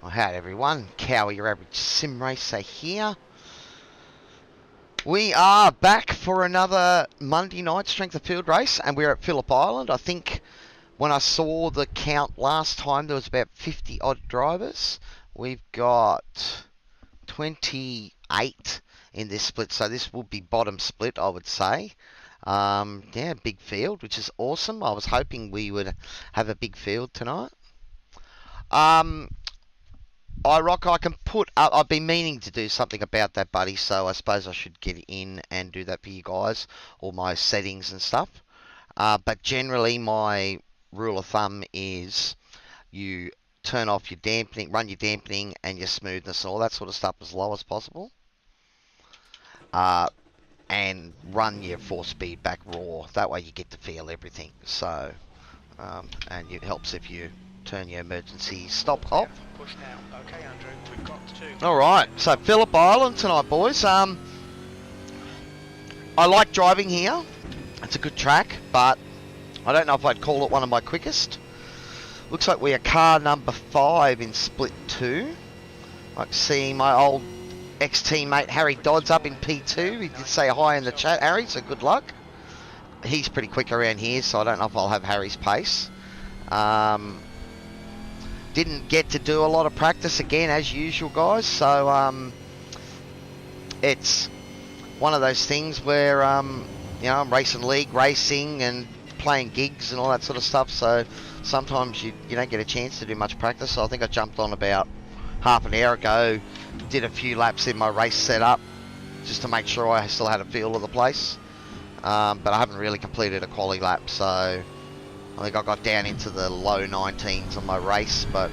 Well, howdy everyone, Cowy, your average sim racer here. We are back for another Monday night strength of field race, and we're at Phillip Island. I think when I saw the count last time, there was about 50 odd drivers. We've got 28 in this split, so this will be bottom split, I would say. Yeah, big field, which is awesome. I was hoping we would have a big field tonight. I can put up, I've been meaning to do something about that, buddy, so I suppose I should get in and do that for you guys, all my settings and stuff. But generally, my rule of thumb is you turn off your dampening, run your dampening and your smoothness and all that sort of stuff as low as possible. And run your 4-speed back raw. That way you get to feel everything. So, and it helps if you turn your emergency stop off. Push now. Okay, Andrew, we've got to. Alright, so Phillip Island tonight, boys. I like driving here. It's a good track, but I don't know if I'd call it one of my quickest. Looks like we are car number 5 in split 2. I can see my old ex-teammate Harry Dodds up in P2. He did say hi in the chat, Harry, so good luck. He's pretty quick around here, so I don't know if I'll have Harry's pace. Didn't get to do a lot of practice again, as usual, guys. So it's one of those things where you know, I'm racing league racing and playing gigs and all that sort of stuff. So sometimes you don't get a chance to do much practice. So I think I jumped on about half an hour ago, did a few laps in my race setup just to make sure I still had a feel of the place. But I haven't really completed a quali lap, so I think I got down into the low 19s on my race, but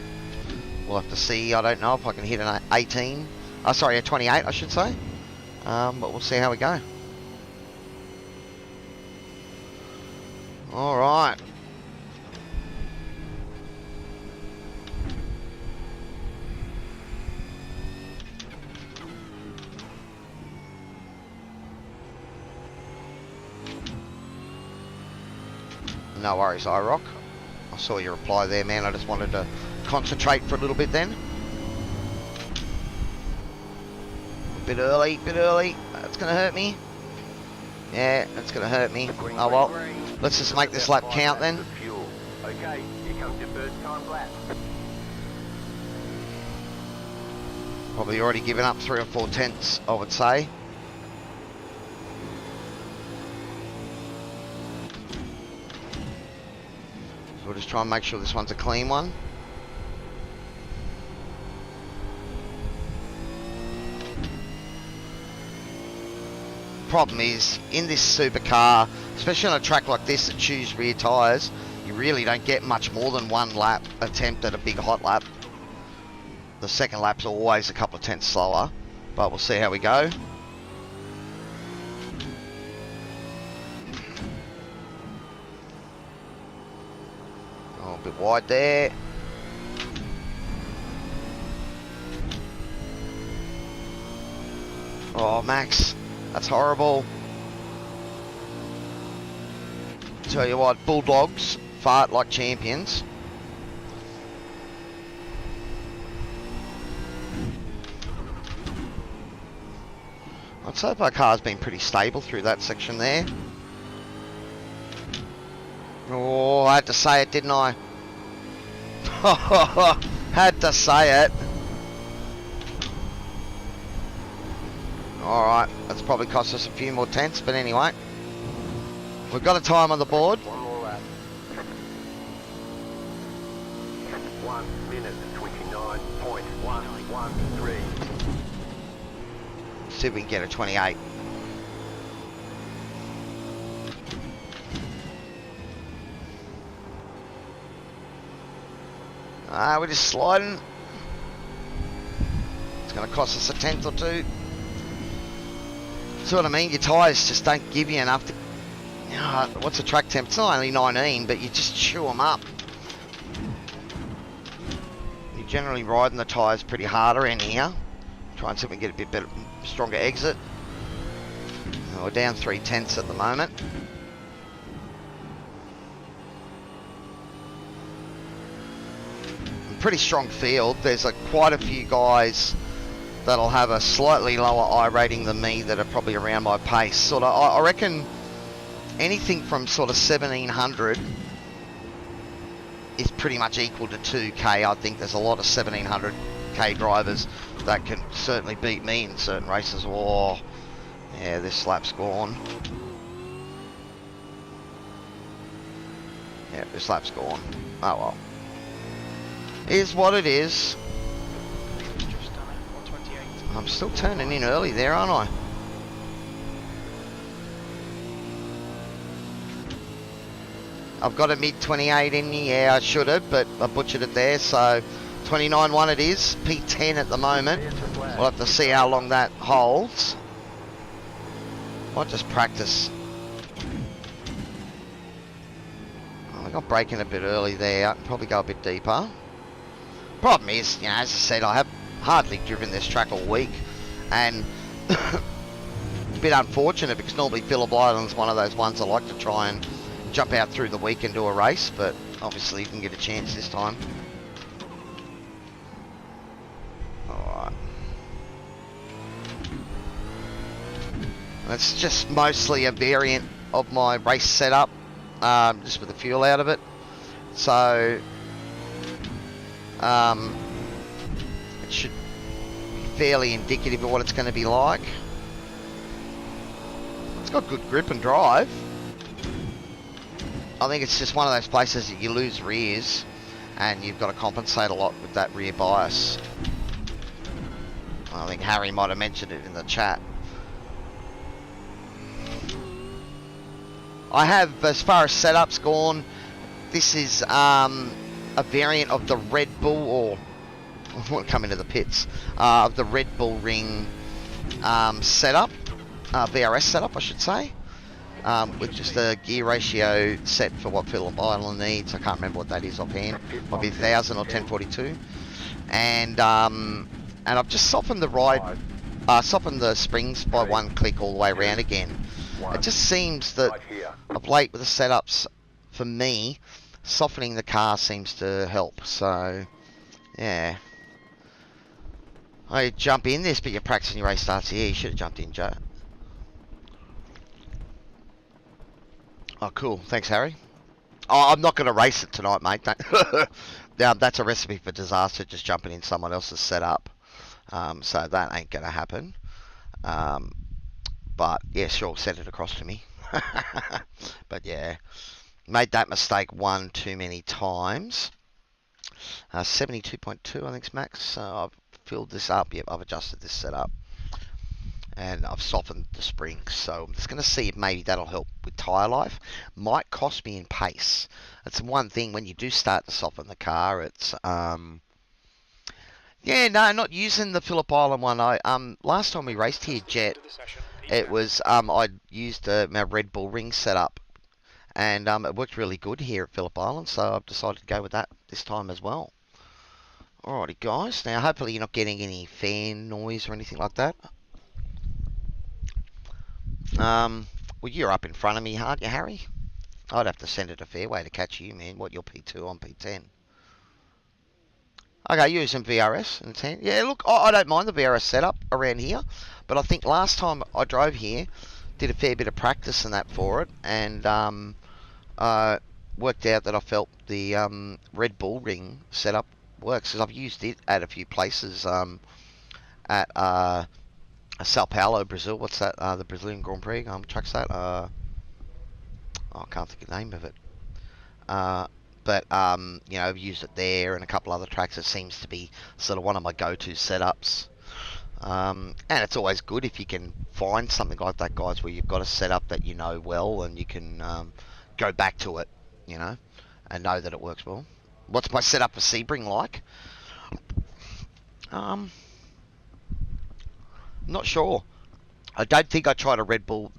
we'll have to see. I don't know if I can hit an 18. Oh, sorry, a 28, I should say. But we'll see how we go. All right. No worries, iRock. I saw your reply there, man. I just wanted to concentrate for a little bit then. A bit early, That's going to hurt me. Yeah, that's going to hurt me. Oh well. Let's just make this lap count then. Okay, here comes your first time lap. Probably already given up 3 or 4 tenths, I would say. We'll just try and make sure this one's a clean one. Problem is, in this supercar, especially on a track like this that chews rear tyres, you really don't get much more than 1 lap attempt at a big hot lap. The second lap's always a couple of tenths slower, but we'll see how we go. A bit wide there. Oh, Max, that's horrible. Tell you what, Bulldogs fart like champions. I'd say our car's been pretty stable through that section there. Oh, I had to say it, didn't I? Had to say it. Alright, that's probably cost us a few more tenths, but anyway. We've got a time on the board. 1 more lap. 1 minute 29.113. See if we can get a 28. We're just sliding. It's going to cost us a tenth or 2. See what I mean? Your tyres just don't give you enough to... what's the track temp? It's not only 19, but you just chew them up. You're generally riding the tyres pretty hard around here. Try and see if we can get a bit better, stronger exit. We're down 3 tenths at the moment. pretty strong field. There's quite a few guys that'll have a slightly lower I rating than me that are probably around my pace. Sort of, I reckon anything from sort of 1700 is pretty much equal to 2k. I think there's a lot of 1700k drivers that can certainly beat me in certain races. Oh, yeah, this lap's gone. Yeah, this lap's gone. Oh well. Is what it is. Just done it, 128. I'm still turning in early there, aren't I? I've got a mid 28 in me. Yeah, I should have, but I butchered it there. So 29.1 it is. P10 at the moment. We'll have to see how long that holds. Might just practice. I got braking a bit early there. I can probably go a bit deeper. Problem is, you know, as I said, I have hardly driven this track all week, and a bit unfortunate because normally Phillip Island's one of those ones I like to try and jump out through the week and do a race, but obviously you didn't get a chance this time. Alright. It's just mostly a variant of my race setup, just with the fuel out of it. So it should be fairly indicative of what it's going to be like. It's got good grip and drive. I think it's just one of those places that you lose rears and you've got to compensate a lot with that rear bias. I think Harry might have mentioned it in the chat. I have, as far as setups gone, this is a variant of the Red Bull, or I want to come into the pits, of the Red Bull Ring setup, VRS setup I should say, with just a gear ratio set for what Phillip Island needs. I can't remember what that is offhand, might be 1000 or 1042, and I've just softened the ride, softened the springs by one click all the way around again. It just seems that of late with the setups, for me, softening the car seems to help. So, yeah. I jump in this, but you're practicing your race starts here. You should have jumped in, Joe. Oh, cool. Thanks, Harry. Oh, I'm not going to race it tonight, mate. That's a recipe for disaster, just jumping in someone else's setup. So that ain't going to happen. But yeah, sure, send it across to me. But yeah, made that mistake one too many times. 72.2 I think's max. So I've filled this up. Yep, I've adjusted this setup, and I've softened the springs. So I'm just going to see if maybe that'll help with tyre life. Might cost me in pace. That's one thing when you do start to soften the car. It's yeah, no, not using the Phillip Island one. I last time we raced here, Jet, it was I used my Red Bull Ring setup, and it worked really good here at Phillip Island, so I've decided to go with that this time as well. Alrighty, guys. Now, hopefully you're not getting any fan noise or anything like that. Well, you're up in front of me, aren't you, Harry? I'd have to send it a fairway to catch you, man. What, you're P2 on P10? Okay, using VRS in 10. Yeah, look, I don't mind the VRS setup around here, but I think last time I drove here, did a fair bit of practice and that for it, and worked out that I felt the Red Bull Ring setup works, because I've used it at a few places, at Sao Paulo, Brazil. What's that? The Brazilian Grand Prix. Truck's that? I can't think of the name of it. But you know, I've used it there and a couple other tracks. It seems to be sort of one of my go-to setups. And it's always good if you can find something like that, guys, where you've got a setup that you know well and you can go back to it, you know, and know that it works well. What's my setup for Sebring like? Not sure. I don't think I tried my Red Bull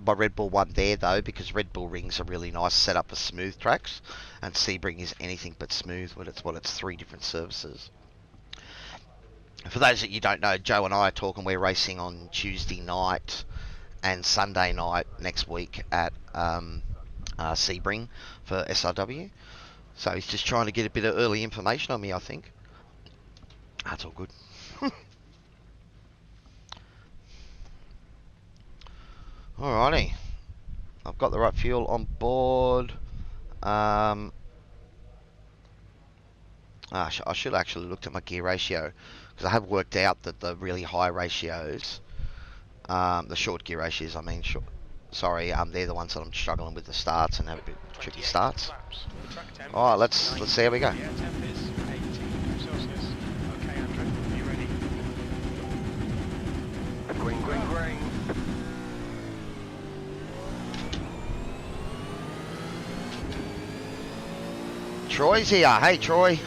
one there though, because Red Bull Ring's a really nice setup for smooth tracks, and Sebring is anything but smooth. But it's three different services. For those that you don't know, Joe and I are talking. We're racing on Tuesday night and Sunday night next week at Sebring for SRW. So he's just trying to get a bit of early information on me, I think. That's all good. Alrighty. I've got the right fuel on board. I should actually looked at my gear ratio, because I have worked out that the really high ratios, the short gear ratios, I mean, sorry, they're the ones that I'm struggling with the starts and have a bit tricky starts. Alright, let's see how we go. Yeah, temp is 18 Celsius. Okay, Andrew, are you ready? Green, green, green. Troy's here. Hey, Troy.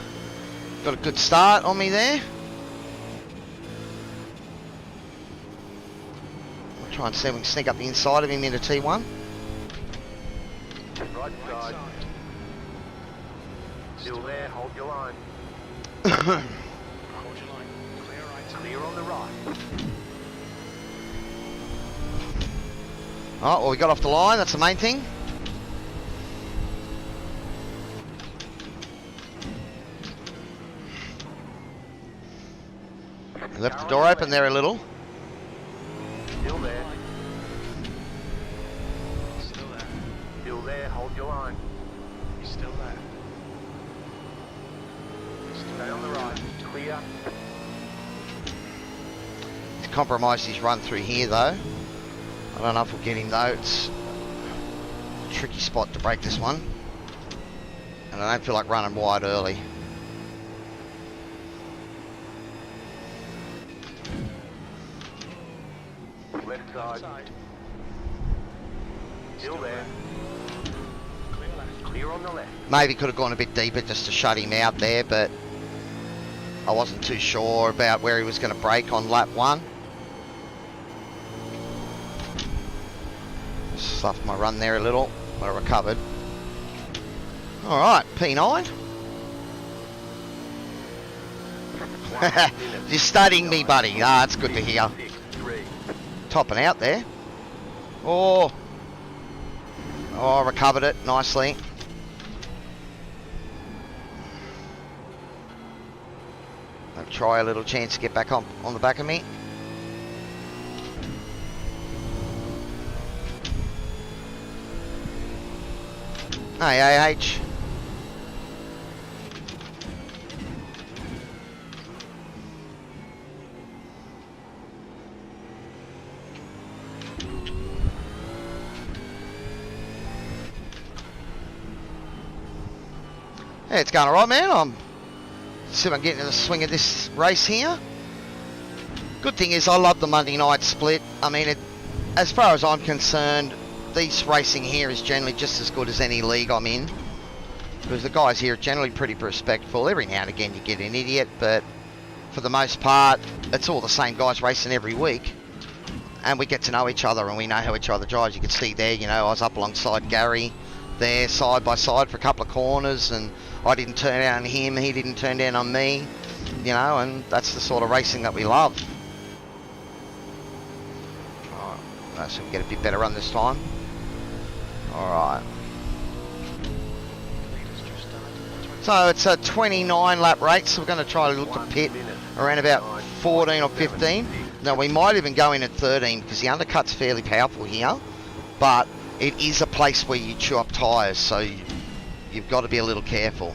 Got a good start on me there. I'll try and see if we can sneak up the inside of him into T1. Right Right side. side. Still there, hold your line. Hold your line. Clear right. Clear on the right. Oh, well, we got off the line. That's the main thing. Left the door open there a little. Still there. Still there. Still there, hold your line. He's still there. Stay on the right. Clear. He's compromised his run through here, though. I don't know if we'll get him, though. It's a tricky spot to break this one. And I don't feel like running wide early. Left side. Side. Still there. Clear left. Clear on the left. Maybe could have gone a bit deeper just to shut him out there, but I wasn't too sure about where he was going to break on lap 1. Just sloughed my run there a little, but I recovered. Alright, P9. You're studying me, buddy. Ah, that's good to hear. 6-3. Topping out there. Oh, I recovered it nicely. I'll try a little chance to get back on the back of me. Hey, AH. Yeah, it's going alright, man. I'm see if I can get into the swing of this race here. Good thing is I love the Monday night split. I mean, as far as I'm concerned, this racing here is generally just as good as any league I'm in. Because the guys here are generally pretty respectful. Every now and again you get an idiot, but for the most part, it's all the same guys racing every week. And we get to know each other and we know how each other drives. You can see there, you know, I was up alongside Gary there side by side for a couple of corners, and I didn't turn down on him, he didn't turn down on me, you know, and that's the sort of racing that we love. Alright, so we get a bit better run this time. Alright. So it's a 29 lap race, so we're going to try to look to pit around about 14 or 15. Now we might even go in at 13 because the undercut's fairly powerful here, but it is a place where you chew up tyres, so you've got to be a little careful.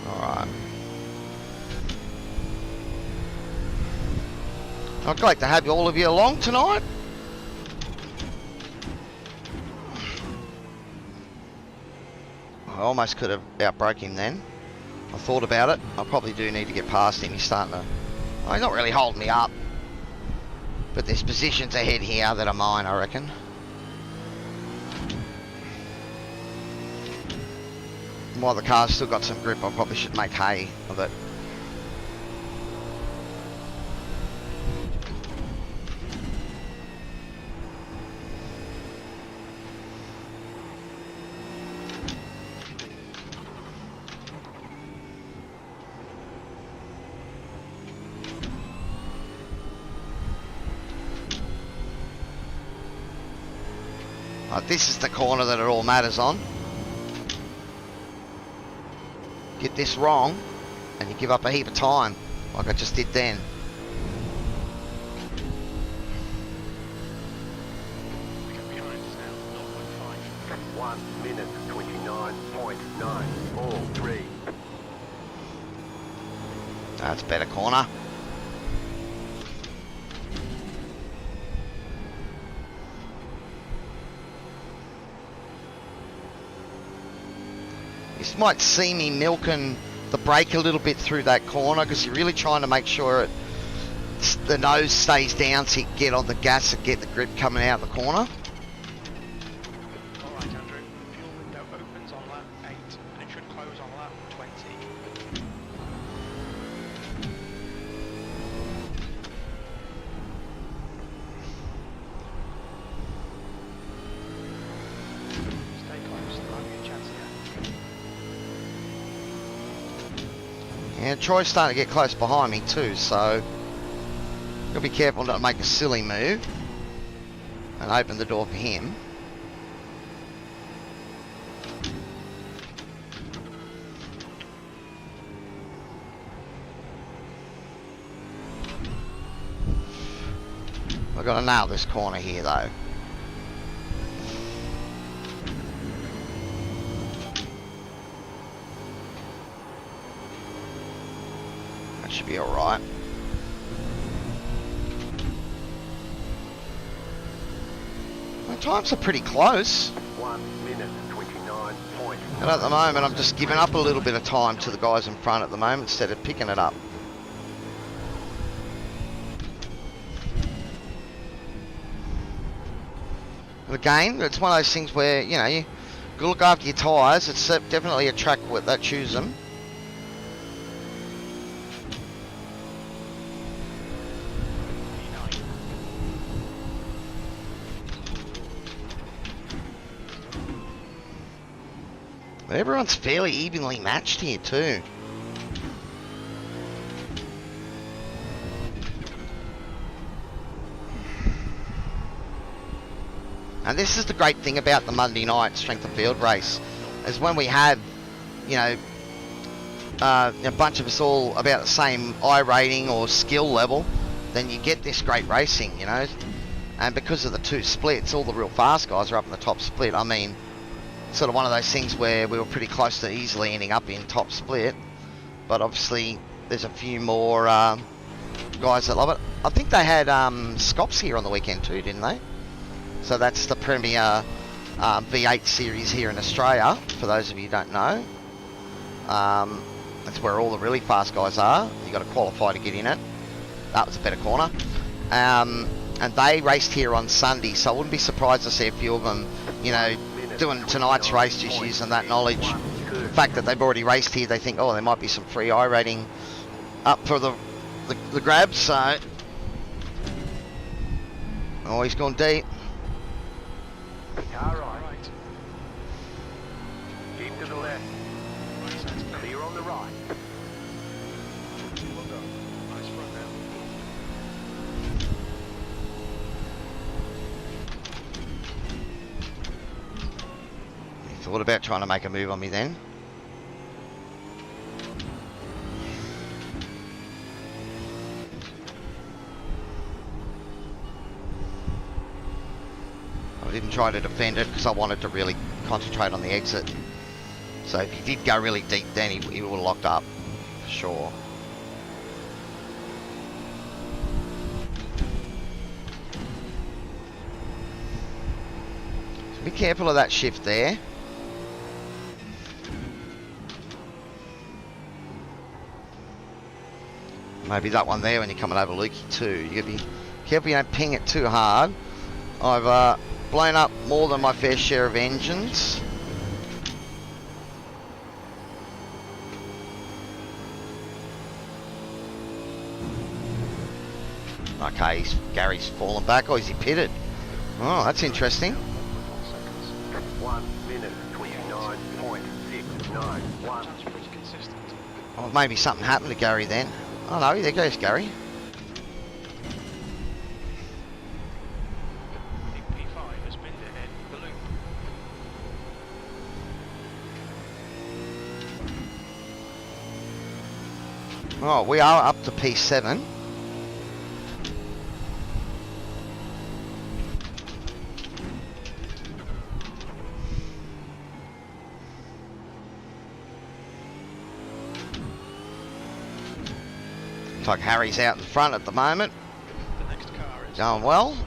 Alright. I'd like to have all of you along tonight. I almost could have outbroke him then. I thought about it. I probably do need to get past him. He's starting to... Well, he's not really holding me up. But there's positions ahead here that are mine, I reckon. While the car's still got some grip, I probably should make hay of it. This is the corner that it all matters on. Get this wrong, and you give up a heap of time, like I just did then. We go behind us now, 0.5. 1 minute 29.943. That's a better corner. You might see me milking the brake a little bit through that corner because you're really trying to make sure the nose stays down so you can get on the gas and get the grip coming out of the corner. Alright Andrew, fuel window opens on lap 8 and it should close on lap 20. Stay close, there might be a chance here. And Troy's starting to get close behind me too, so you'll be careful not to make a silly move and open the door for him. I've got to nail this corner here though. That should be alright. My times are pretty close. 1 minute 29.9. And at the moment I'm just giving up a little bit of time to the guys in front at the moment instead of picking it up. And again, it's one of those things where, you know, you gotta look after your tyres. It's definitely a track that chooses them. But everyone's fairly evenly matched here too. And this is the great thing about the Monday night strength of field race, is when we have, you know, a bunch of us all about the same I-rating or skill level, then you get this great racing, you know. And because of the two splits, all the real fast guys are up in the top split. I mean, sort of one of those things where we were pretty close to easily ending up in top split, but obviously there's a few more guys that love it. I think they had Scops here on the weekend too, didn't they? So that's the premier V8 series here in Australia, for those of you who don't know. That's where all the really fast guys are. You've got to qualify to get in it. That was a better corner. And they raced here on Sunday, so I wouldn't be surprised to see a few of them, you know, doing tonight's race, just using that knowledge. The fact that they've already raced here, they think, oh, there might be some free I-rating up for the grab, so... Oh, he's gone deep. Car right. Keep to the left. Clear on the right. Well done. Nice front now. He thought about trying to make a move on me then. I didn't try to defend it because I wanted to really concentrate on the exit. So if he did go really deep then he would have locked up, for sure. So be careful of that shift there. Maybe that one there when you're coming over Lukey too. You gotta be careful you don't ping it too hard. I've blown up more than my fair share of engines. Okay, Gary's fallen back, or is he pitted? Oh, that's interesting. 1 minute 29.691. That's pretty consistent. Oh, maybe something happened to Gary then. Oh no, there goes Gary. P5 has been ahead of the loop. Oh, we are up to P7. Looks like Harry's out in front at the moment. The next car is Going well.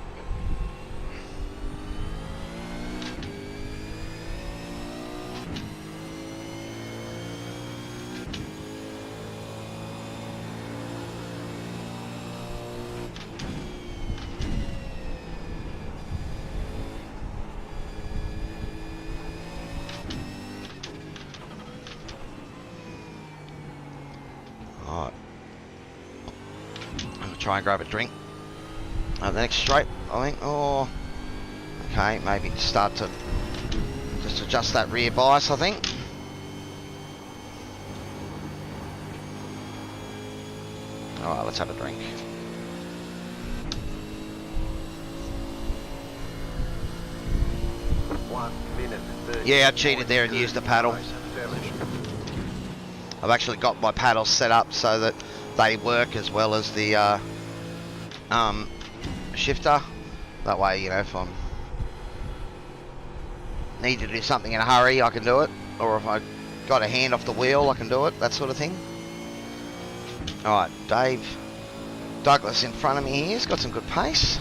Alright. I'm gonna try and grab a drink. The next straight, I think. Oh, okay. Maybe start to just adjust that rear bias, I think. Alright, let's have a drink. Yeah, I cheated there and used the paddle. I've actually got my paddles set up so that they work as well as the shifter. That way, you know, if I need to do something in a hurry, I can do it. Or if I got a hand off the wheel, I can do it. That sort of thing. Alright, Dave Douglas in front of me here. He's got some good pace.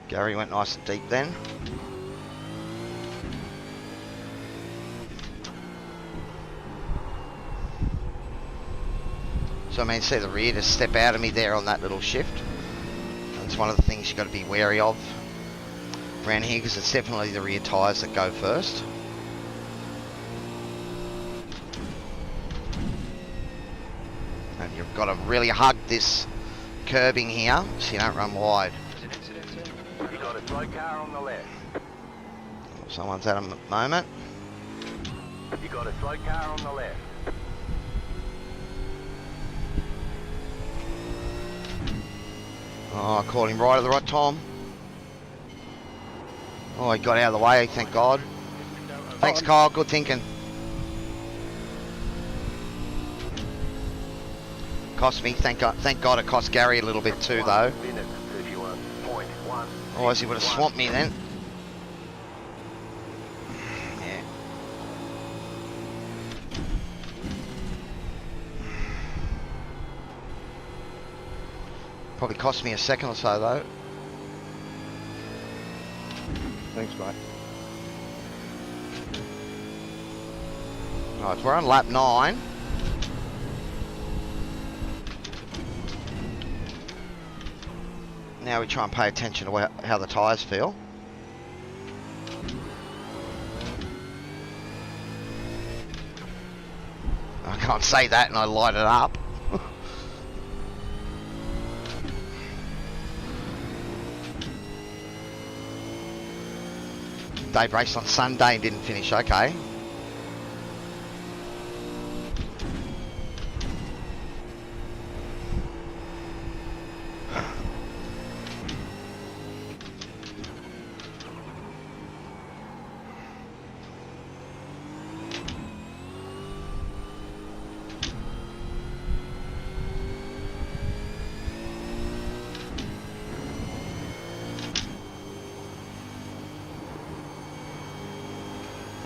Gary went nice and deep then. So I mean, see the rear just step out of me there on that little shift. That's one of the things you've got to be wary of around here, because it's definitely the rear tyres that go first. And you've got to really hug this curbing here so you don't run wide. an incident in. You got a slow car on the left. Someone's at him at the moment. You got a slow car on the left. Oh, I caught him right at the right time. Oh, he got out of the way, thank God. Thanks, Kyle. Good thinking. Cost me. Thank God it cost Gary a little bit too, though. 1 minute 31.1. Otherwise he would have swamped me then. Yeah. Probably cost me a second or so, though. Thanks, mate. Right, we're on lap 9. Now we try and pay attention to how the tyres feel. I can't say that and I light it up. Dave raced on Sunday and didn't finish okay.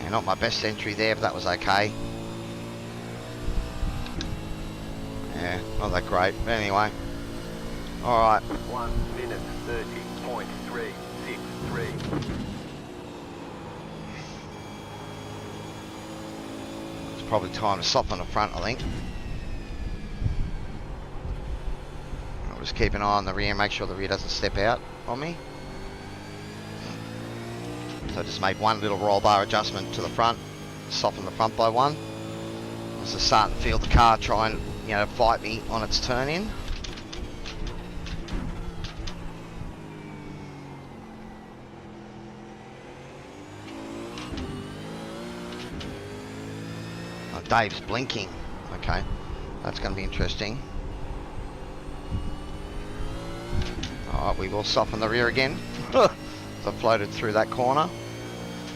Not my best entry there, but that was okay. Yeah, not that great, but anyway. Alright. 1 minute 30.363. It's probably time to soften the front, I think. I'll just keep an eye on the rear, make sure the rear doesn't step out on me. So I just made one little roll bar adjustment to the front, soften the front by 1. As I start to feel the car try and, you know, fight me on its turn in. Oh, Dave's blinking. Okay, that's going to be interesting. Alright, we will soften the rear again. I floated through that corner.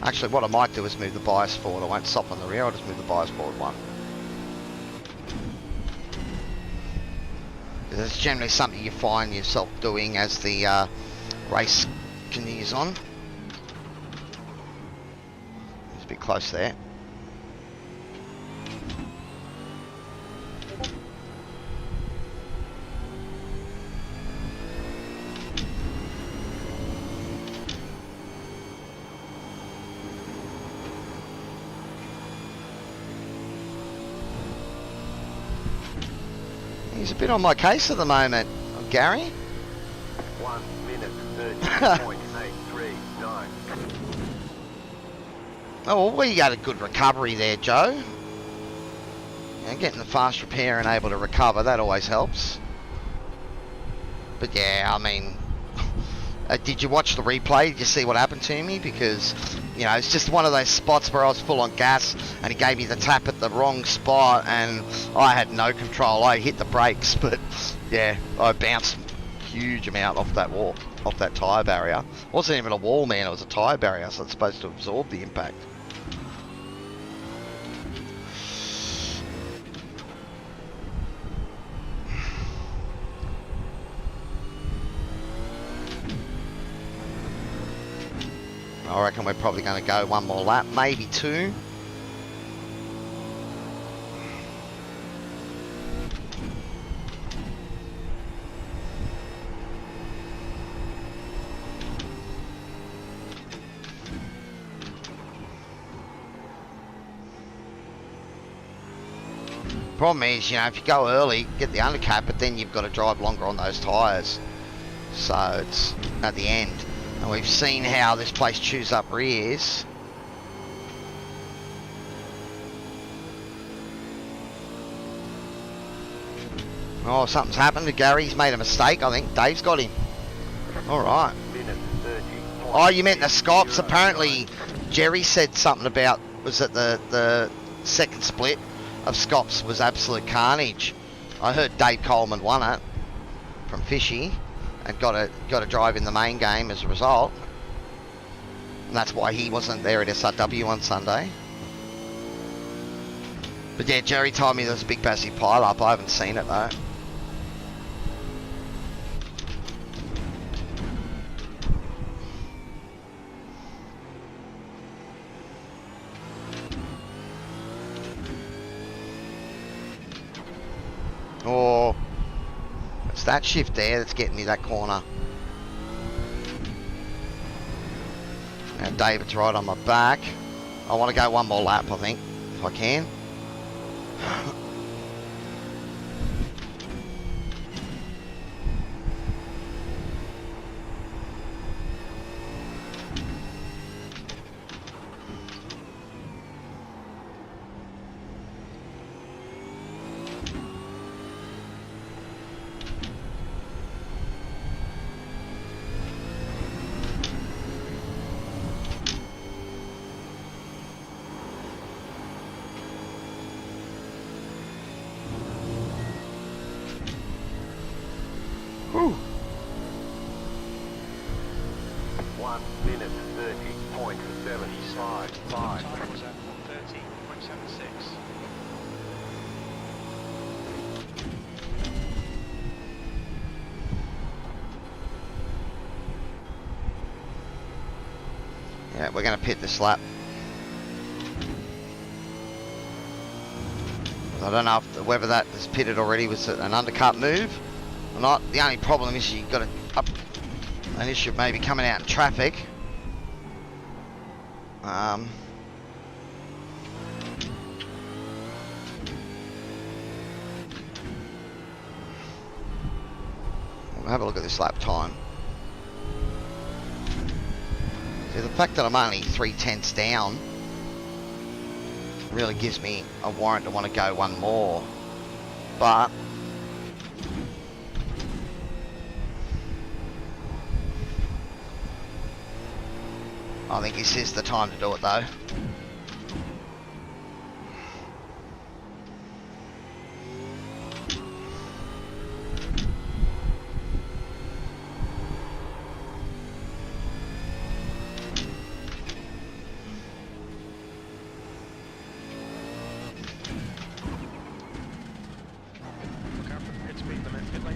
Actually, what I might do is move the bias forward. I won't stop on the rear, I'll just move the bias forward one. It's generally something you find yourself doing as the race continues on. It's a bit close there. He's a bit on my case at the moment, Gary. 1 minute 30.839. Oh, well, we got a good recovery there, Joe. And getting the fast repair and able to recover, that always helps. But yeah, I mean, did you watch the replay? Did you see what happened to me? Because, you know, it's just one of those spots where I was full on gas and he gave me the tap at the wrong spot and I had no control. I hit the brakes, but yeah, I bounced a huge amount off that wall, off that tyre barrier. It wasn't even a wall, man, it was a tyre barrier, so it's supposed to absorb the impact. I reckon we're probably going to go one more lap, maybe two. Problem is, you know, if you go early, get the undercut, but then you've got to drive longer on those tyres. So it's at the end. And we've seen how this place chews up rears. Oh, something's happened to Gary. He's made a mistake, I think. Dave's got him. Alright. Oh, you meant the Scops. Apparently, Jerry said something about, was that the second split of Scops was absolute carnage. I heard Dave Coleman won it from Fishy. And got a drive in the main game as a result. And that's why he wasn't there at SRW on Sunday. But yeah, Jerry told me there was a big massive pile up. I haven't seen it though. Oh, it's that shift there that's getting me that corner. Now David's right on my back. I want to go one more lap, I think, if I can. Whew. 1 minute 30.755. Time was at 1:30.76. Yeah, we're going to pit this lap. I don't know if, whether that is pitted already was an undercut move or not. The only problem is you've got an issue of maybe coming out in traffic. We'll have a look at this lap time. See, the fact that I'm only 3/10 down really gives me a warrant to want to go one more, but I think this is the time to do it though.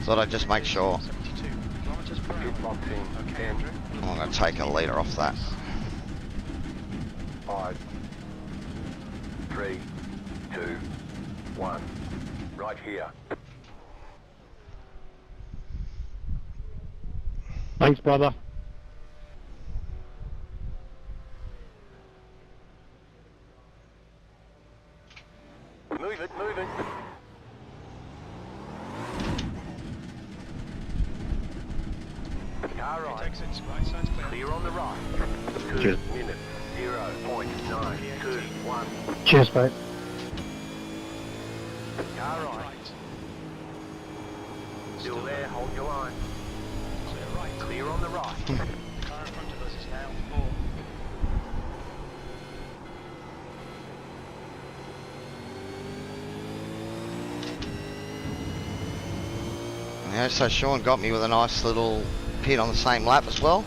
Thought I'd just make sure. 72 kilometers per Pit hour. box in Okay, 10, Andrew. I'm going to take a litre off that. 5, 3, 2, 1. Right here. Thanks, brother. Move it, move it. Car Okay, right. takes it. Right side's clear. Clear on the right. 2 Cheers. minutes. 0.921. Cheers, mate. Car right. Right. Still there, hold your line. Clear right. Clear on the right. The car in front of us is now 4. Yeah, so Sean got me with a nice little pit on the same lap as well.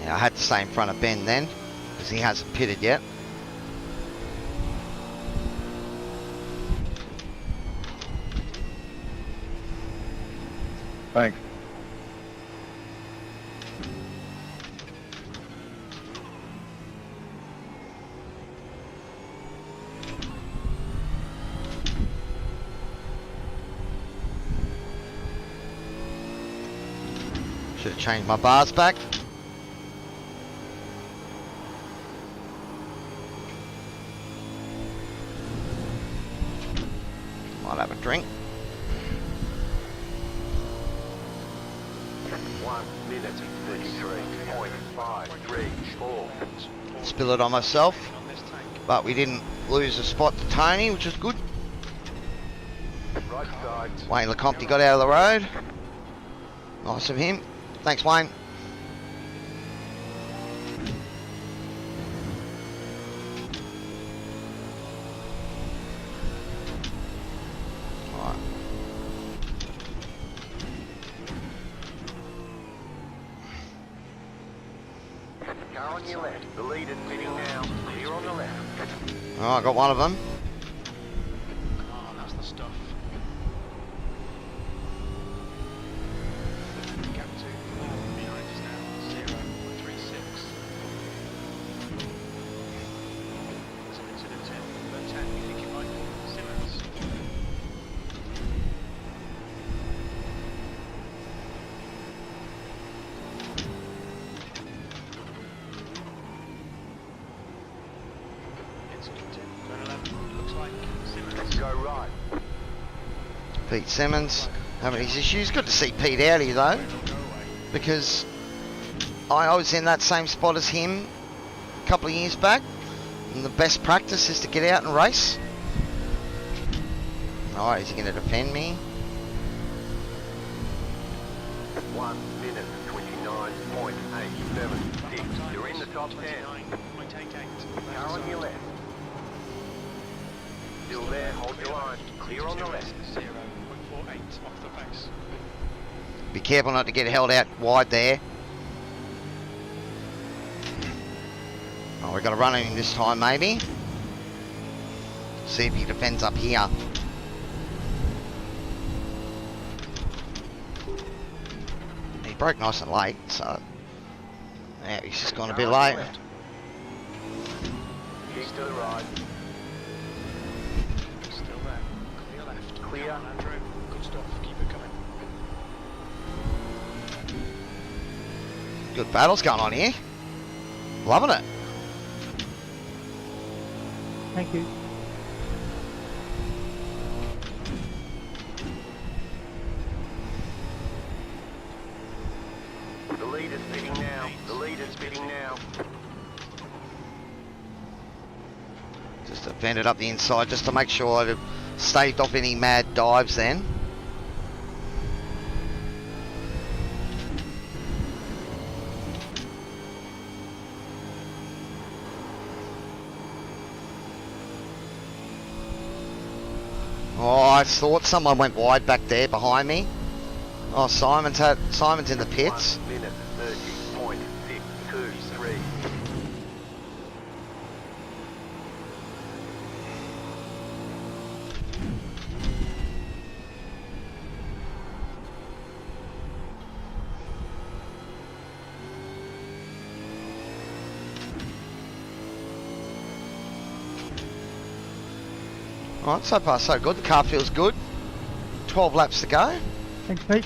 Yeah, I had to stay in front of Ben then, because he hasn't pitted yet. Thanks. Should have changed my bars back. Might have a drink. 1 minute. 33.534. Spill it on myself, On this tank. but we didn't lose a spot to Tony, which is good. Right side. Wayne Lecompte got out of the road. Nice of him. Thanks, Wayne. Alright. Car on your left. The leader's pitting now. Clear on the left. Oh, I got one of them. Oh, that's the stuff. Gap 2, 4 behind us now. 0.36. There's an incident in the 10. You think it might be Simmons? Incident in turn 11. Looks like Simmons. Let's go right. Pete Simmons having his issues. Good to see Pete out here though, Go away. because I was in that same spot as him a couple of years back, and the best practice is to get out and race. Alright, is he going to defend me? 1 minute. 29.876. You're in the top 10. 29.88. Car on your left. Still there, hold your line. Clear on the left. 0.48 off the pace. Be careful not to get held out wide there. Oh, we've got to run him this time maybe. See if he defends up here. He broke nice and late, so yeah, he's just gone a bit late. Keep to the right. Still there. Clear left. Clear. Come on, Andrew. Good stuff. Keep it coming. Good battles going on here. Loving it. Thank you. The leader's pitting now. The leader's pitting now. Just defended up the inside just to make sure I'd have staved off any mad dives then. Oh, I thought someone went wide back there behind me. Oh, Simon's in the pits. 1 minute 30.623. Alright, so far so good. The car feels good. 12 laps to go. Thanks, Pete.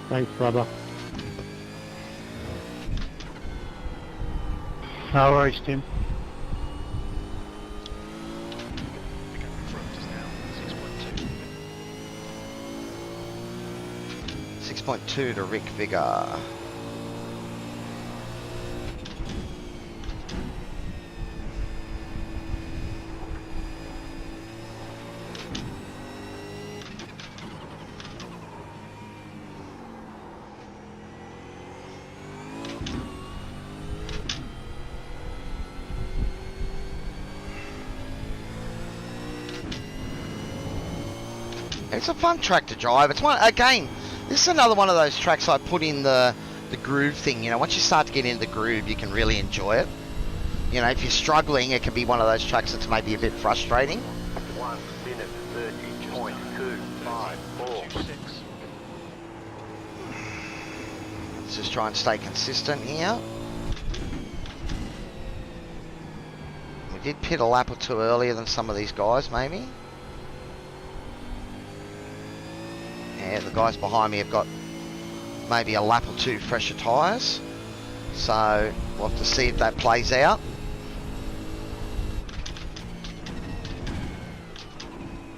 Thanks, brother. No worries, Tim. We're going in front just now. 6.2. 6.2 to Rick Vigor. It's a fun track to drive. It's one again. This is another one of those tracks I put in the groove thing. You know, once you start to get into the groove, you can really enjoy it. You know, if you're struggling, it can be one of those tracks that's maybe a bit frustrating. 1 minute 30.254. 26. Let's just try and stay consistent here. We did pit a lap or two earlier than some of these guys, maybe. Yeah, the guys behind me have got maybe a lap or two fresher tyres. So we'll have to see if that plays out.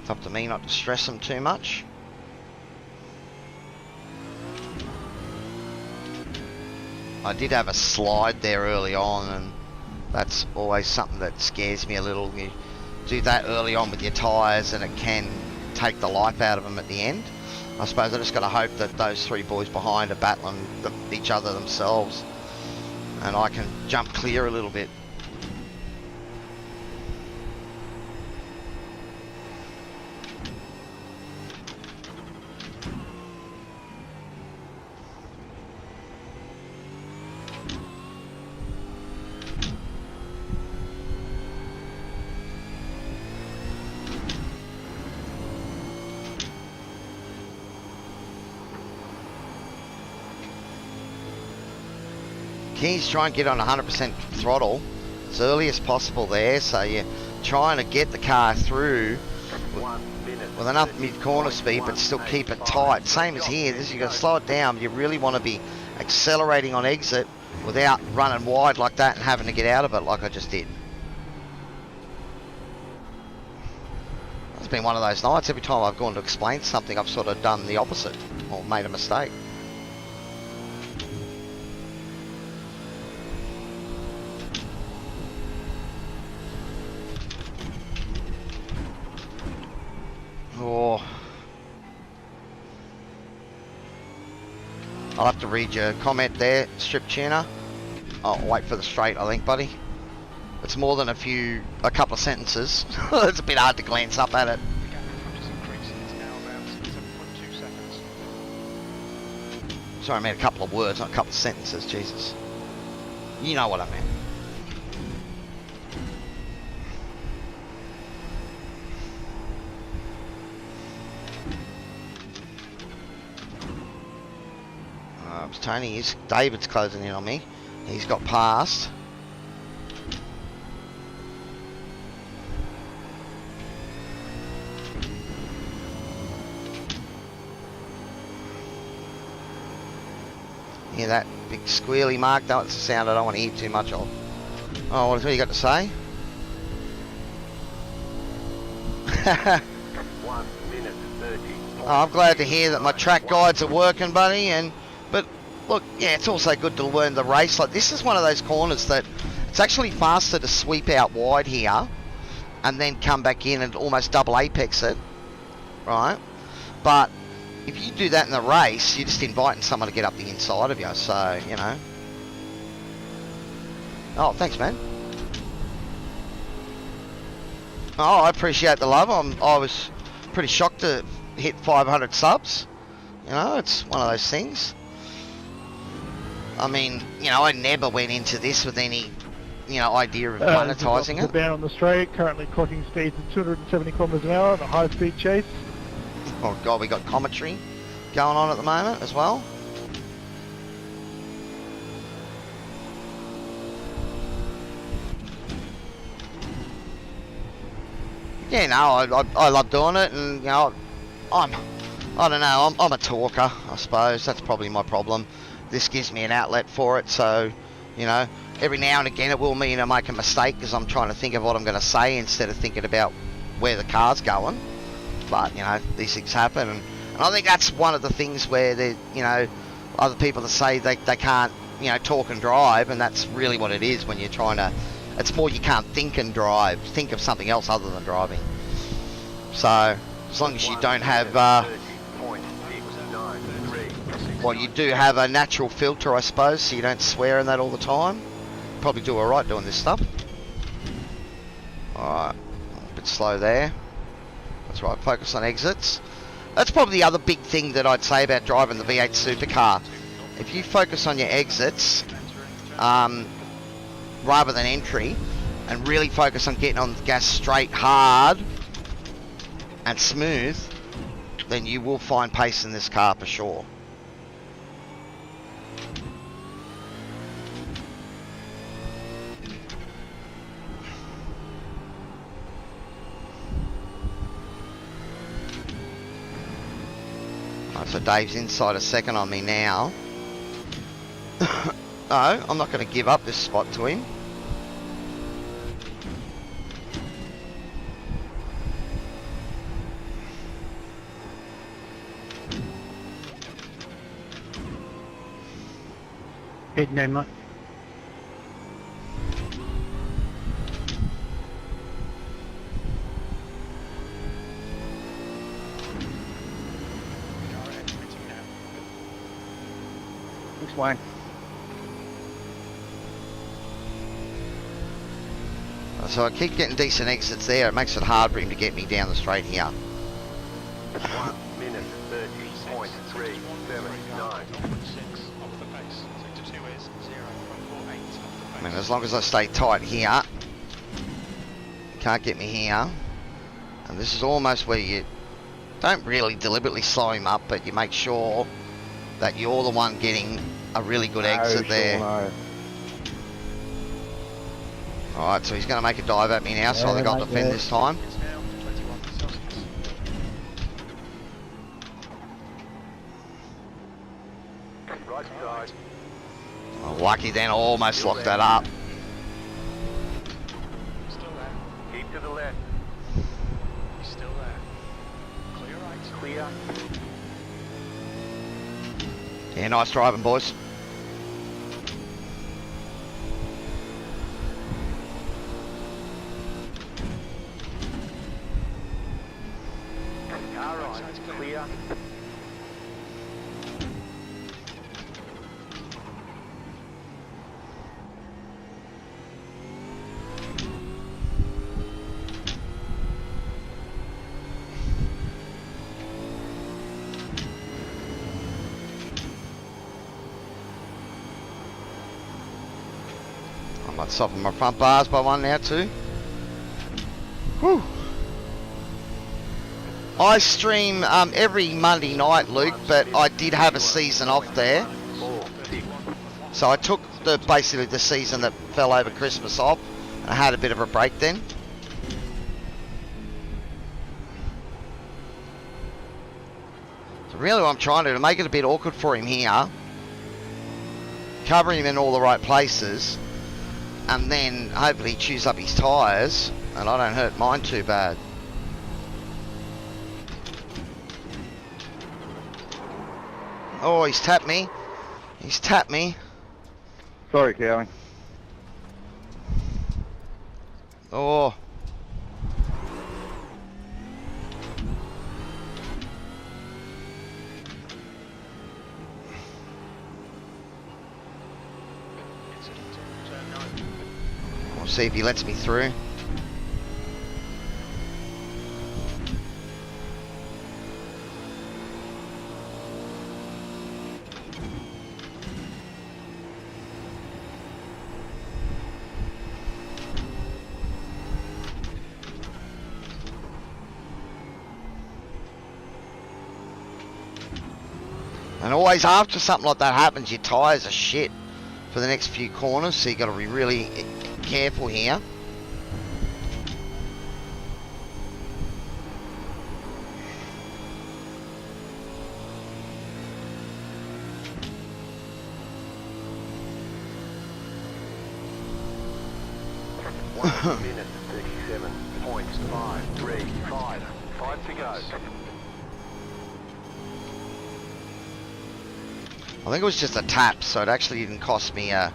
It's up to me not to stress them too much. I did have a slide there early on, and that's always something that scares me a little. You do that early on with your tyres and it can take the life out of them at the end. I suppose I just got to hope that those three boys behind are battling each other themselves, and I can jump clear a little bit. Keys try and get on 100% throttle as early as possible there, so you're trying to get the car through with enough mid-corner speed but still keep it tight. Same as here, you've got to slow it down. You really want to be accelerating on exit without running wide like that and having to get out of it like I just did. It's been one of those nights. Every time I've gone to explain something, I've sort of done the opposite or made a mistake. Oh, I'll have to read your comment there, Strip Tuner. I'll wait for the straight, I think, buddy. It's more than a couple of sentences. It's a bit hard to glance up at it. The gap in front is increasing. It's now about 7.2 seconds. Sorry, I meant a couple of words, not a couple of sentences, Jesus. You know what I meant. It's Tony. David's closing in on me. He's got past. Hear that big squealy mark? That's a sound I don't want to hear too much of. Oh, what have you got to say? 1 minute 30. Oh, I'm glad to hear that my track guides are working, buddy. But look, yeah, it's also good to learn the race. Like, this is one of those corners that it's actually faster to sweep out wide here and then come back in and almost double apex it, right? But if you do that in the race, you're just inviting someone to get up the inside of you. So, you know, Oh, thanks, man. Oh, I appreciate the love. I was pretty shocked to hit 500 subs. You know, it's one of those things. I mean, you know, I never went into this with any, you know, idea of monetising it. Down on the straight, currently clocking speeds at 270 kilometres an hour on a high-speed chase. Oh God, we got commentary going on at the moment as well. Yeah, no, I love doing it, and you know, I don't know, I'm a talker, I suppose. That's probably my problem. This gives me an outlet for it, so you know, every now and again it will mean I make a mistake because I'm trying to think of what I'm going to say instead of thinking about where the car's going. But you know, these things happen, and I think that's one of the things where you know, other people that say they can't, you know, talk and drive, and that's really what it is when you're trying to. It's more you can't think and drive. Think of something else other than driving. So as long as you don't have, well, you do have a natural filter, I suppose, so you don't swear in that all the time. Probably do alright doing this stuff. Alright, a bit slow there. That's right, focus on exits. That's probably the other big thing that I'd say about driving the V8 Supercar. If you focus on your exits, rather than entry, and really focus on getting on the gas straight, hard, and smooth, then you will find pace in this car for sure. So Dave's inside a second on me now. No, I'm not going to give up this spot to him. Head no, mate. Thanks, Wayne. So I keep getting decent exits there. It makes it hard for him to get me down the straight here. 1 minute 30.379. I mean, as long as I stay tight here, can't get me here. And this is almost where you don't really deliberately slow him up, but you make sure that you're the one getting a really good exit there. No. Alright, so he's going to make a dive at me now, so I got the fin this time. Right side. Oh, lucky then, almost locked that up. Still there. Keep to the left. He's still there. Clear right. Clear. Yeah, nice driving, boys. Car right. Clear. I might soften my front bars by one now too. Whew. I stream every Monday night, Luke, but I did have a season off there. 4, 6. So I took basically the season that fell over Christmas off, and I had a bit of a break then. So really what I'm trying to do, to make it a bit awkward for him here, cover him in all the right places, and then hopefully chews up his tyres, and I don't hurt mine too bad. Oh, he's tapped me. He's tapped me. Sorry, Cowy. Oh. Incident. Turn 9. We'll see if he lets me through. And always after something like that happens, your tyres are shit for the next few corners, so you got to be really careful here. Minute 37.535. 5 to go. I think it was just a tap, so it actually didn't cost me a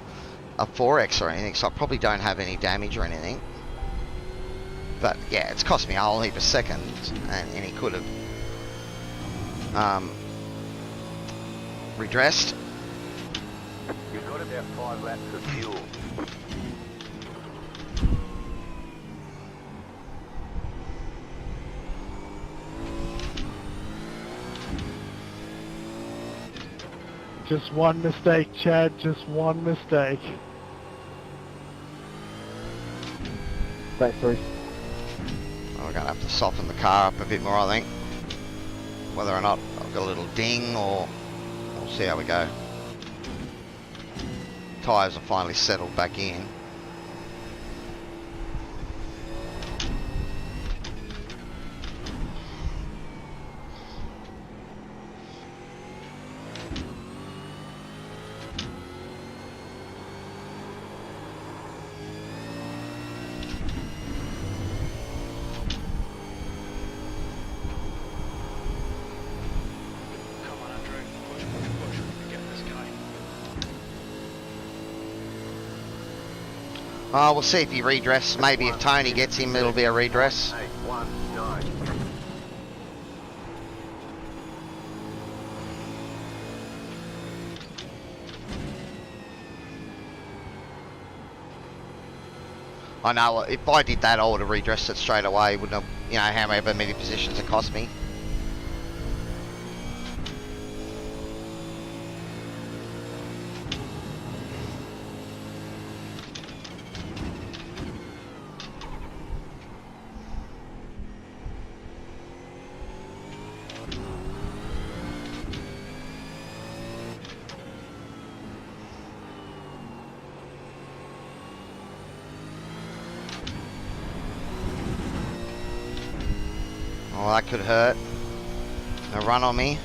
4x or anything, so I probably don't have any damage or anything. But yeah, it's cost me a whole heap of seconds, and he could have redressed. You've got about 5 laps of fuel. Just one mistake, Chad, just one mistake. Thanks, Bruce. Oh, we're going to have to soften the car up a bit more, I think. Whether or not I've got a little ding, or we'll see how we go. Tyres are finally settled back in. We'll see if he redresses. Maybe if Tony gets him, it'll be a redress. 819. I know, if I did that, I would have redressed it straight away. Wouldn't have, you know, however many positions it cost me. Oh, that could hurt. A run on me.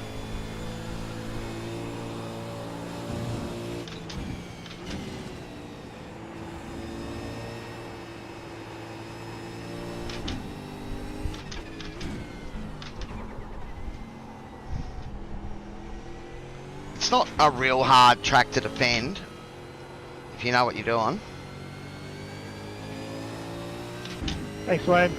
It's not a real hard track to defend, if you know what you're doing. Thanks, Wayne.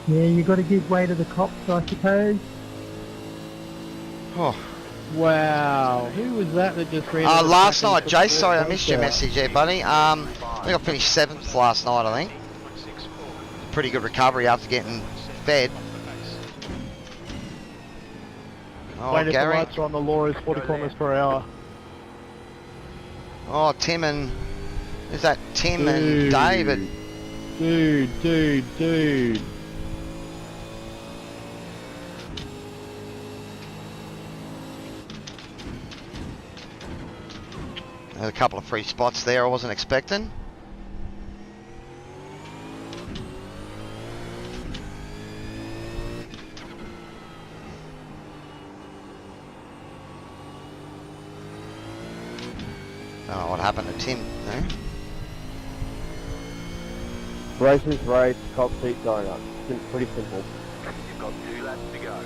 Yeah, you got to give way to the cops, I suppose. Oh. Wow, who was that just ran? Last night, Jace, sorry I missed your message there, buddy. I think I finished 7th last night, I think. Pretty good recovery after getting fed. Oh, Wayne, if the Gary. lights are on, the law is 40 kilometers per hour. Oh, Tim and... Is that Tim and David? Dude. There's a couple of free spots there I wasn't expecting. Don't know what happened to Tim there. Races, race, cop seat, donut. Pretty simple. You've got 2 laps to go.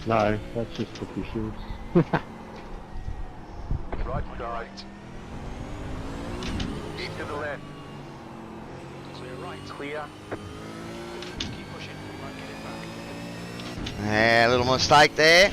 No, that's just officials. Right side. Keep to the left. So you're right. right. Clear. Keep pushing, you might get it back. Yeah, a little mistake there.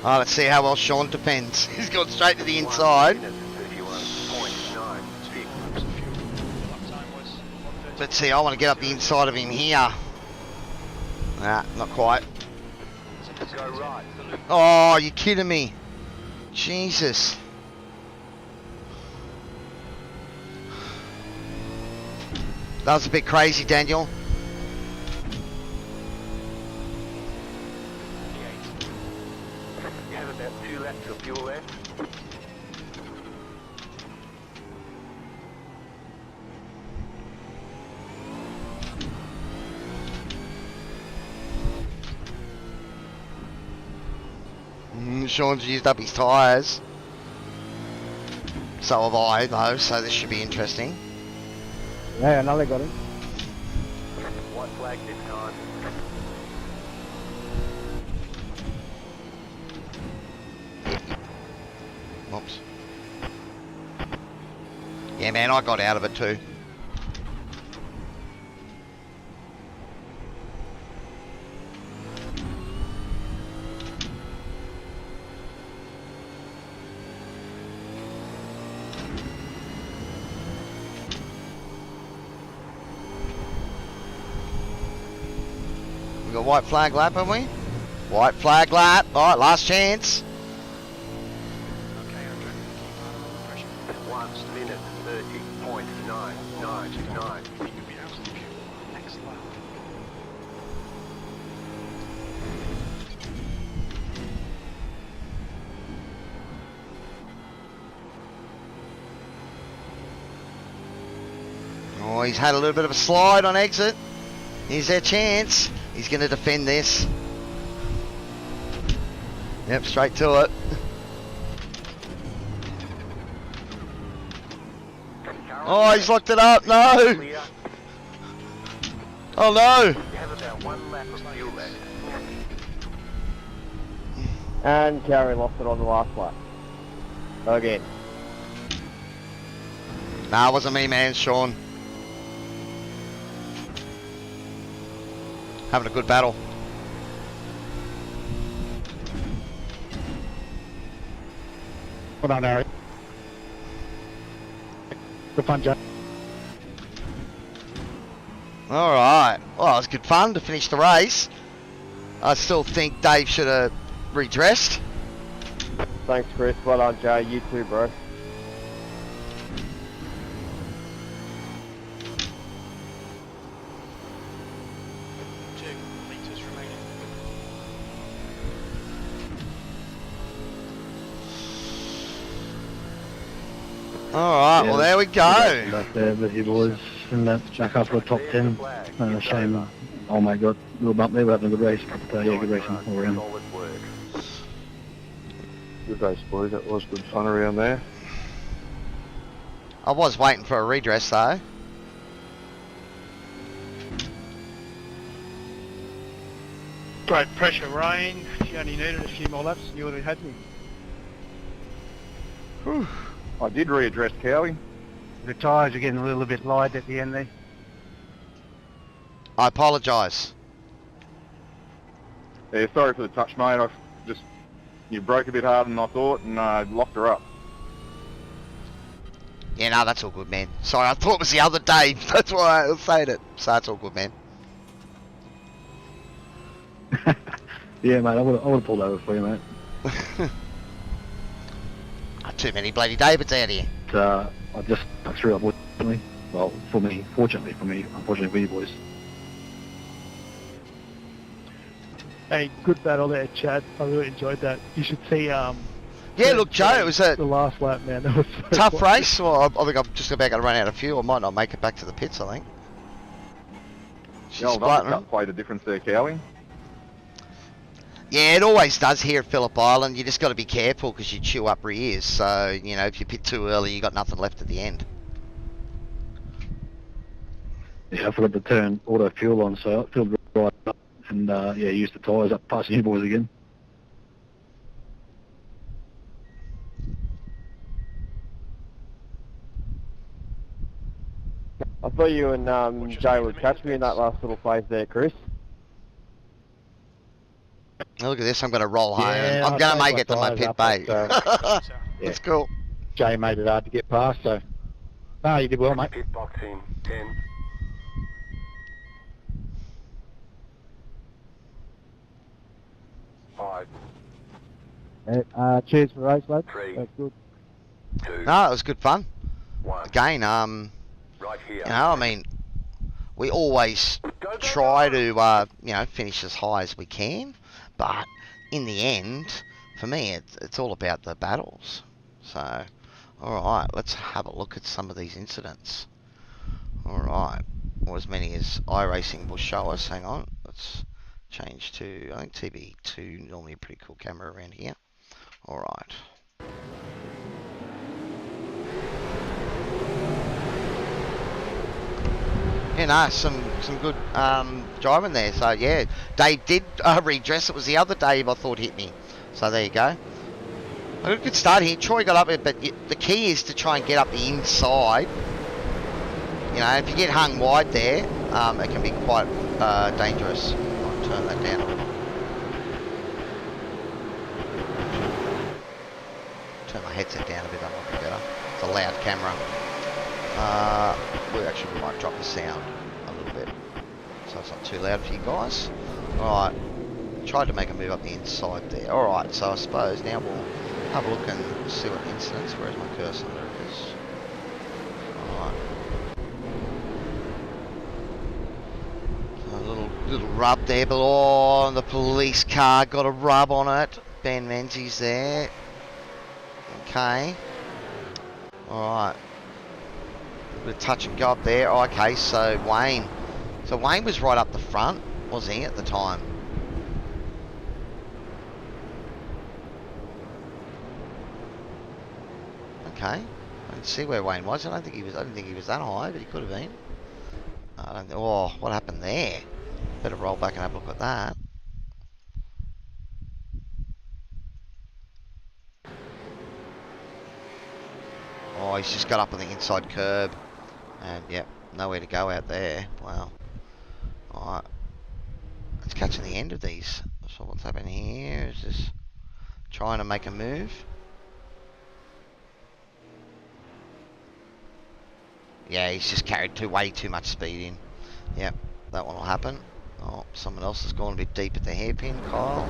Oh, let's see how well Sean defends. He's gone straight to the inside. 1 minute, 31.96. Laps of fuel. The lap time was 1:30. Let's see, I want to get up the inside of him here. Nah, not quite. Go right. The loop. Oh, you're kidding me. Jesus. That was a bit crazy, Daniel. You have about 2 laps of fuel left. Sean's used up his tyres. So have I, though, so this should be interesting. Yeah, another got him. White flag this time. Oops. Yeah, man, I got out of it too. We got white flag lap, haven't we? White flag lap. All right, last chance. Okay, Andrew. Keep pressure. 1 minute, 30.999. You could be out of the fuel next lap. Oh, he's had a little bit of a slide on exit. Here's their chance. He's going to defend this. Yep, straight to it. Oh, he's locked it up. No. Clear. Oh, no. You have about 1 lap of fuel left. And Cowy lost it on the last lap. Again. Nah, it wasn't me, man. Sean. Having a good battle. Well done, Harry. Good fun, Jack. Alright. Well, it was good fun to finish the race. I still think Dave should have redressed. Thanks, Chris. Well done, Jay. You too, bro. 2 meters remaining. Alright, well, there we go. Back there with you boys in that back up for the top 10. Shame. Oh my god, little bump there, we're having a good race. But yeah, good racing all around. Solid work. Good race, boys. That was good fun around there. I was waiting for a redress, though. Great pressure rain. You only needed a few more laps and you would have had me. I did readdress Cowy. The tyres are getting a little bit light at the end there. I apologise. Yeah, sorry for the touch, mate. You broke a bit harder than I thought and locked her up. Yeah, no, that's all good, man. Sorry, I thought it was the other Dave. That's why I was saying it. So that's all good, man. Yeah, mate, I would have pulled over for you, mate. Too many bloody Davids out here. I just threw up, unfortunately. Well, for me, fortunately for me, unfortunately for you boys. Hey, good battle there, Chad. I really enjoyed that. You should see Yeah, look, Joe, it was a the last lap, man. That was so tough close. race. Well, I think I'm just about going to run out of fuel. I might not make it back to the pits, I think. She's Well done. spluttering. That played a difference there, Cowy. Yeah, it always does here at Phillip Island. You just got to be careful because you chew up rears. So, you know, if you pit too early, you got nothing left at the end. Yeah, I forgot to turn auto fuel on, so it filled right up and yeah, used the tyres up passing you boys again. I thought you and Jay would catch me in that last little phase there, Chris. Now look at this, I'm going to roll home. Yeah, I'm I going to saved make my it to my tyres pit up bay. at, That's cool. Jay made it hard to get past, so... No, you did well, mate. Pit box in 10. Five, Cheers for the race, lads. 3, That's good. 2, No, it was good fun. 1. Again, Right here. you know, I mean, we always try to, you know, finish as high as we can, but in the end, for me, it's all about the battles. So, alright, let's have a look at some of these incidents. Alright, or as many as iRacing will show us. Hang on, let's change to, I think TB2, normally a pretty cool camera around here. Alright. Yeah, no, some good driving there. So yeah, Dave did redress. It was the other Dave I thought hit me. So there you go. I got a good start here. Troy got up it, but the key is to try and get up the inside. You know, if you get hung wide there, it can be quite dangerous. I'll turn that down a little. Turn my headset down a bit, that might be better. It's a loud camera. We actually might drop the sound a little bit, so it's not too loud for you guys. Alright, tried to make a move up the inside there. Alright, so I suppose now we'll have a look and see what incidents. Where's my cursor? There it is. Alright. A little rub there, but oh, the police car got a rub on it. Ben Menzies there. Okay. Alright. A bit of touch and go up there. Oh, okay, so Wayne. So Wayne was right up the front, was he, at the time? Okay. I didn't see where Wayne was. I didn't think he was that high, but he could have been. Oh, what happened there? Better roll back and have a look at that. Oh, he's just got up on the inside curb. And, yep, nowhere to go out there. Wow. Alright. Let's catch the end of these. So what's happening here? Is this trying to make a move? Yeah, he's just carried way too much speed in. Yep, that one will happen. Oh, someone else has gone a bit deep at the hairpin. Kyle.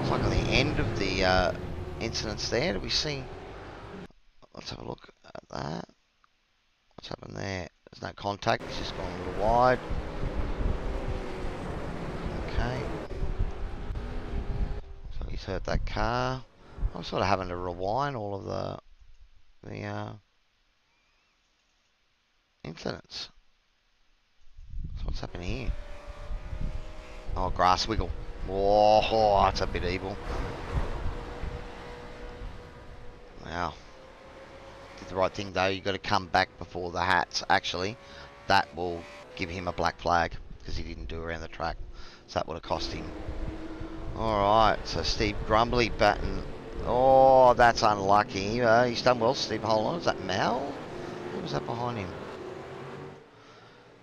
It's like on the end of the incidents there. Do we see? Let's have a look at that. What's happened there? There's no contact. He's just gone a little wide. Okay. So he's hurt that car. I'm sort of having to rewind all of the incidents. So what's happening here? Oh, grass wiggle. Oh, that's a bit evil. Wow. Did the right thing though. You got to come back before the hats. Actually, that will give him a black flag because he didn't do around the track. So that would have cost him. Alright, so Steve Grumbly batting. Oh, that's unlucky. He's done well, Steve. Hold on. Is that Mal? Who was that behind him?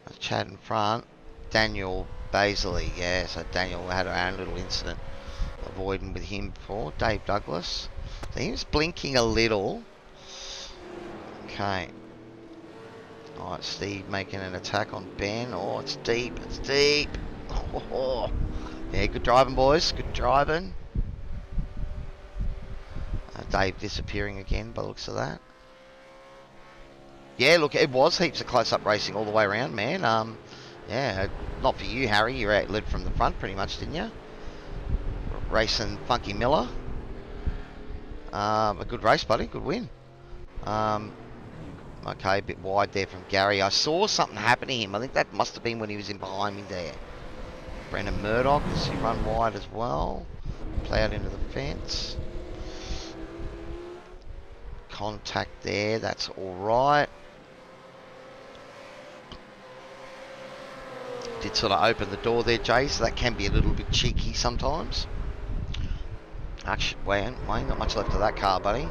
That's Chad in front. Daniel Baisley. Yeah, so Daniel had our own little incident avoiding with him before. Dave Douglas. So he was blinking a little. Okay. Alright, Steve making an attack on Ben. Oh, it's deep. It's deep. Oh. Yeah, good driving, boys. Good driving. Dave disappearing again by the looks of that. Yeah, look, it was heaps of close-up racing all the way around, man. Yeah, not for you, Harry. You led from the front pretty much, didn't you? Racing Funky Miller. A good race, buddy. Good win. Okay, a bit wide there from Gary. I saw something happen to him. I think that must have been when he was in behind me there. Brendan Murdoch, does he run wide as well? Play out into the fence. Contact there, that's alright. Did sort of open the door there, Jay, so that can be a little bit cheeky sometimes. Actually, Wayne, not much left of that car, buddy.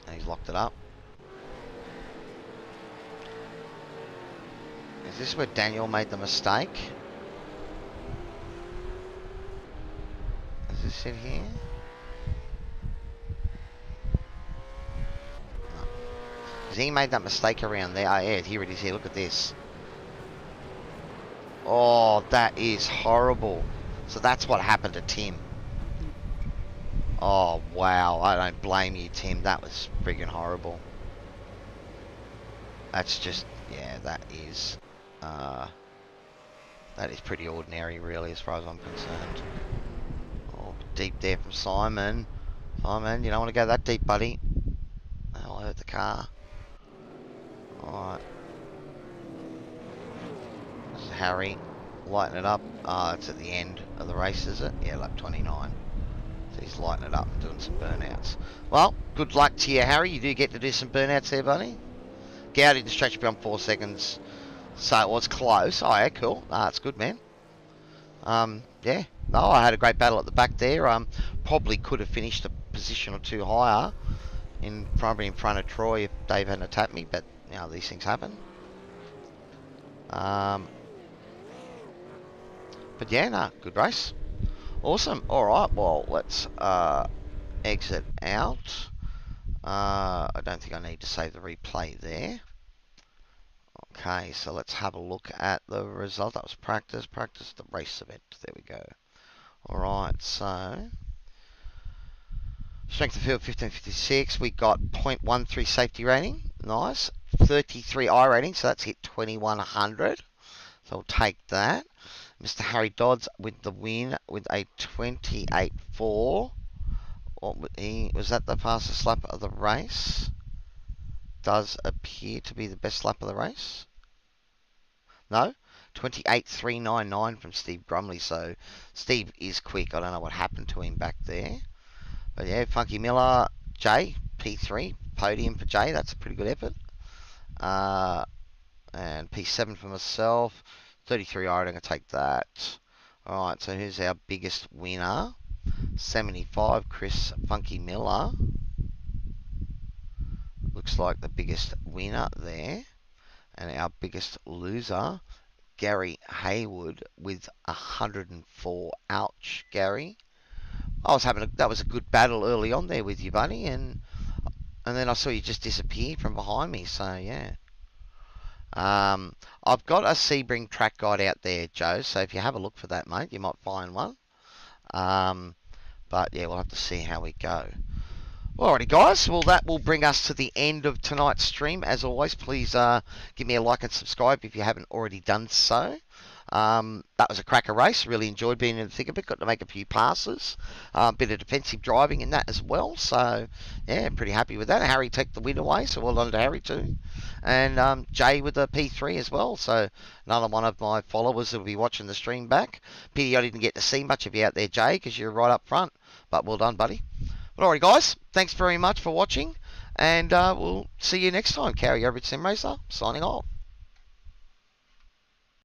And he's locked it up. Is this where Daniel made the mistake? Is this it here? No. 'Cause he made that mistake around there. Oh yeah, here it is here. Look at this. Oh, that is horrible. So that's what happened to Tim. Oh, wow. I don't blame you, Tim. That was friggin' horrible. That's just, yeah, that is pretty ordinary, really, as far as I'm concerned. Oh, deep there from Simon. Simon, you don't want to go that deep, buddy. That'll hurt the car. Alright. This is Harry. Lighten it up. It's at the end of the race, is it? Yeah, lap 29. So he's lighting it up and doing some burnouts. Well, good luck to you, Harry. You do get to do some burnouts there, buddy. Gowdy distracted beyond 4 seconds. So it was close. Oh, yeah, cool. That's good, man. Yeah. No, I had a great battle at the back there. Probably could have finished a position or two higher probably in front of Troy if Dave hadn't tapped me, but, you know, these things happen. But yeah, no, good race. Awesome. Alright, well, let's exit out. I don't think I need to save the replay there. Okay, so let's have a look at the result. That was practice, the race event. There we go. Alright, so strength of field 1556. We got 0.13 safety rating. Nice. 33 I rating, so that's hit 2100. So we'll take that. Mr. Harry Dodds with the win with a 28.4. Was that the fastest lap of the race? Does appear to be the best lap of the race. No? 28.399 from Steve Brumley. So Steve is quick. I don't know what happened to him back there. But yeah, Funky Miller, Jay, P3, podium for Jay. That's a pretty good effort. And P7 for myself. 33 I'm going to take that. Alright, so who's our biggest winner? 75, Chris Funky Miller. Looks like the biggest winner there. And our biggest loser, Gary Haywood with 104. Ouch, Gary. That was a good battle early on there with you, buddy, and then I saw you just disappear from behind me, so yeah. I've got a Sebring track guide out there, Joe, so if you have a look for that, mate, you might find one. But yeah, we'll have to see how we go. Alrighty, guys, well, that will bring us to the end of tonight's stream. As always, please give me a like and subscribe if you haven't already done so. That was a cracker race. Really enjoyed being in the thick of it. Got to make a few passes. A bit of defensive driving in that as well. So, yeah, pretty happy with that. Harry took the win away, so well done to Harry too. And Jay with the P3 as well. So, another one of my followers will be watching the stream back. Pity I didn't get to see much of you out there, Jay, because you're right up front. But well done, buddy. But alright, guys, thanks very much for watching. And we'll see you next time. Carry Average Sim Racer, signing off.